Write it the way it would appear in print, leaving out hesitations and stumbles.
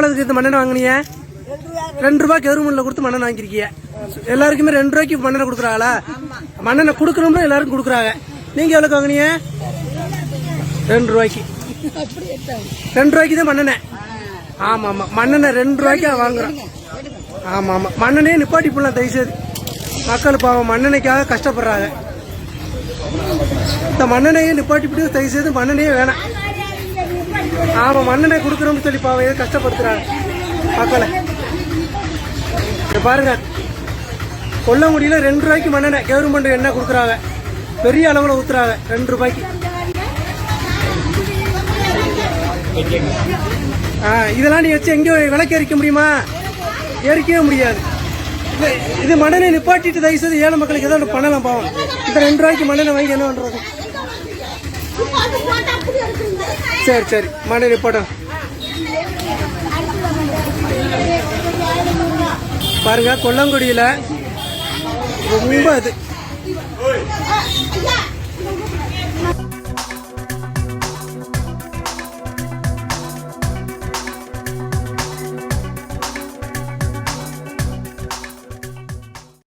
எவ்வளோதுக்கு இந்த மண்ணெண்ணெய் வாங்கினீங்க? 2 ரூபாய்க்கு கவர்மெண்ட்ல கொடுத்து மண்ணெண்ணெய் வாங்கிருக்கீங்க. எல்லாருக்குமே 2 ரூபாய்க்கு மண்ணெண்ணெய் கொடுக்குறாங்களா? மண்ணெண்ணெய் கொடுக்கணும்னா எல்லாருக்கும் கொடுக்குறாங்க. நீங்க எவ்வளோக்கு வாங்கினீங்க? 2 ரூபாய்க்கு. 2 ரூபாய்க்கு தான் மண்ணெண்ணெய். ஆமா ஆமா, மண்ணெண்ணெய் 2 ரூபாய்க்கு வாங்குறோம். ஆமா ஆமா, மண்ணெண்ணெயே நிப்பாட்டி போடலாம் தயவுசெய்து. மக்கள் பாவம் மண்ணெண்ணெய்க்காக கஷ்டப்படுறாங்க. இந்த மண்ணெண்ணெயை நிப்பாட்டி தயவுசெய்து மண்ணெண்ணெயே வேணாம். ஆமா, மண்ணெண்ணெய் கொடுக்குறோம்னு சொல்லி பாவம் கஷ்டப்படுத்துறாங்க மக்களை. பாருங்க, கொல்லங்குடியில 2 ரூபாய்க்கு மண்ணெண்ணெய் கவர்மெண்ட் எண்ணெய் கொடுக்குறாங்க. பெரிய அளவுல ஊத்துறாங்க 2 ரூபாய்க்கு. இதெல்லாம் நீ வச்சு எங்க விலைக்கு எரிக்க முடியுமா? எரிக்கவே முடியாது. இது மண்ணெண்ணெய் நிப்பாட்டிட்டு தயவுசெய்து ஏழை மக்களுக்கு ஏதோ பண்ணலாம் பாவம். இந்த 2 ரூபாய்க்கு மண்ணெண்ணெய் வாங்கி என்ன பண்றது? சரி சரி, மண்ணெண்ணெய் நிப்பாட்டும். பாருங்க, கொல்லங்குடியில ரொம்ப இது